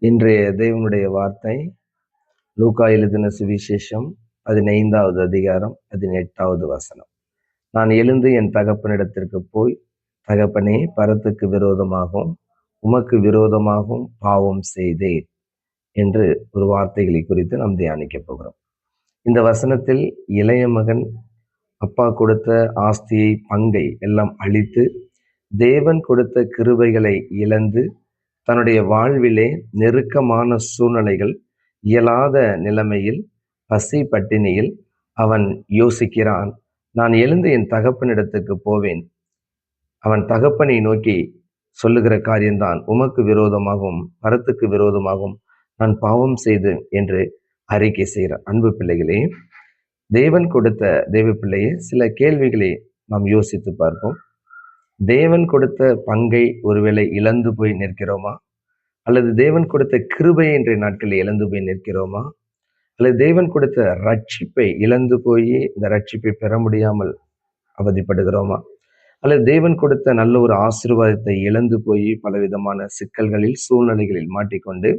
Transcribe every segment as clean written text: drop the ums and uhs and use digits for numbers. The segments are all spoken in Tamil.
இன்றைய தேவனுடைய வார்த்தை லூக்கா எழுதின சுவிசேஷம் 15வது அதிகாரம் 18வது வசனம். நான் எழுந்து என் தகப்பனிடத்திற்கு போய், தகப்பனே, பரத்துக்கு விரோதமாகவும் உமக்கு விரோதமாகவும் பாவம் செய்தேன் என்று ஒரு வார்த்தைகளை குறித்து நாம் தியானிக்க போகிறோம். இந்த வசனத்தில் இளைய மகன் அப்பா கொடுத்த ஆஸ்தியை, பங்கை எல்லாம் அழித்து தேவன் கொடுத்த கிருபைகளை இழந்து தன்னுடைய வாழ்விலே நெருக்கமான சூழ்நிலைகள், இயலாத நிலைமையில், பசி பட்டினியில் அவன் யோசிக்கிறான், நான் எழுந்து என் தகப்பனிடத்துக்கு போவேன். அவன் தகப்பனை நோக்கி சொல்லுகிற காரியம்தான், உமக்கு விரோதமாகவும் பரத்துக்கு விரோதமாகவும் நான் பாவம் செய்தேன் என்று அறிக்கை செய்கிறான். அன்பு பிள்ளைகளே, தேவன் கொடுத்த தேவ பிள்ளையே, சில கேள்விகளை நாம் யோசித்து பார்ப்போம். தேவன் கொடுத்த பங்கை ஒருவேளை இழந்து போய் நிற்கிறோமா? அல்லது தேவன் கொடுத்த கிருபையை இன்றைய நாட்களில் இழந்து போய் நிற்கிறோமா? அல்லது தேவன் கொடுத்த ரட்சிப்பை இழந்து போய் இந்த ரட்சிப்பை பெற முடியாமல் அவதிப்படுகிறோமா? அல்லது தேவன் கொடுத்த நல்ல ஒரு ஆசீர்வாதத்தை இழந்து போய் பலவிதமான சிக்கல்களில், சூழ்நிலைகளில் மாட்டிக்கொண்டு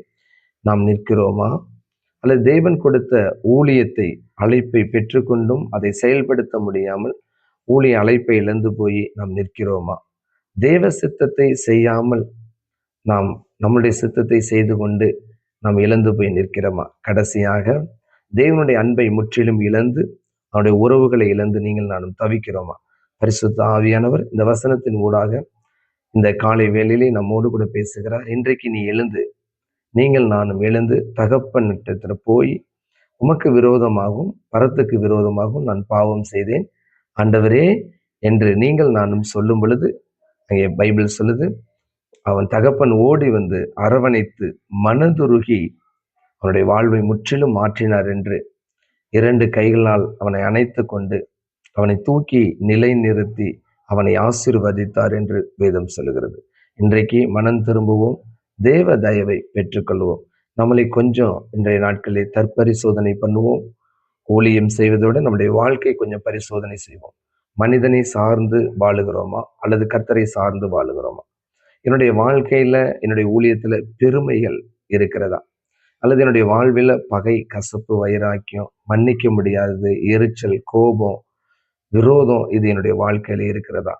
நாம் நிற்கிறோமா? அல்லது தேவன் கொடுத்த ஊழியத்தை, அழைப்பை பெற்றுக்கொண்டும் அதை செயல்படுத்த முடியாமல் ஊழிய அழைப்பை இழந்து போய் நாம் நிற்கிறோமா? தேவ சித்தத்தை செய்யாமல் நாம் நம்முடைய சித்தத்தை செய்து கொண்டு நாம் இழந்து போய் நிற்கிறோமா? கடைசியாக தேவனுடைய அன்பை முற்றிலும் இழந்து, அவனுடைய உறவுகளை இழந்து நீங்கள் நானும் தவிக்கிறோமா? பரிசுத்த ஆவியானவர் இந்த வசனத்தின் ஊடாக இந்த காலை வேளையிலே நம்மோடு கூட பேசுகிறார். இன்றைக்கு நீ எழுந்து, நீங்கள் நானும் எழுந்து தகப்பனிடத்தில் போய், உமக்கு விரோதமாகவும் பரத்துக்கு விரோதமாகவும் நான் பாவம் செய்தேன் ஆண்டவரே என்று நீங்கள் நானும் சொல்லும் பொழுது, அங்கே பைபிள் சொல்லுது, அவன் தகப்பன் ஓடி வந்து அரவணைத்து மனதுருகி அவனுடைய வாழ்வை முற்றிலும் மாற்றினார் என்று 2 கைகளால் அவனை அணைத்து கொண்டு அவனை தூக்கி நிலை நிறுத்தி அவனை ஆசீர்வதித்தார் என்று வேதம் சொல்லுகிறது. இன்றைக்கு மனம் திரும்புவோம், தேவ தயவை பெற்றுக்கொள்வோம். நம்மளை கொஞ்சம் இன்றைய நாட்களில் தற்பரிசோதனை பண்ணுவோம். ஊழியம் செய்வதோடு நம்முடைய வாழ்க்கை கொஞ்சம் பரிசோதனை செய்வோம். மனிதனை சார்ந்து வாழுகிறோமா அல்லது கர்த்தரை சார்ந்து வாழுகிறோமா? என்னுடைய வாழ்க்கையில, என்னுடைய ஊழியத்துல பெருமைகள் இருக்கிறதா? அல்லது என்னுடைய வாழ்வில் பகை, கசப்பு, வைராக்கியம், மன்னிக்க முடியாதது, எரிச்சல், கோபம், விரோதம் இது என்னுடைய வாழ்க்கையில இருக்கிறதா?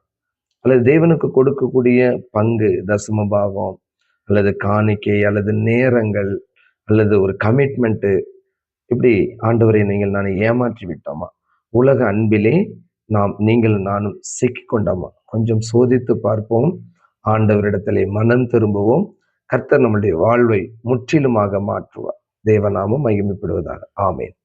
அல்லது தேவனுக்கு கொடுக்கக்கூடிய பங்கு, தசமபாகம் அல்லது காணிக்கை அல்லது நேரங்கள் அல்லது ஒரு கமிட்மெண்ட்டு, இப்படி ஆண்டவரை நீங்கள் நான் ஏமாற்றி விட்டோமா? உலக அன்பிலே நீங்கள் நானும் சிக்கிக்கொண்டோமா? கொஞ்சம் சோதித்து பார்ப்போம். ஆண்டவரிடத்திலே மனம் திரும்புவோம். கர்த்தர் நம்முடைய வாழ்வை முற்றிலுமாக மாற்றுவார். தேவநாமம் மகிமைப்படுவதாக. ஆமென்.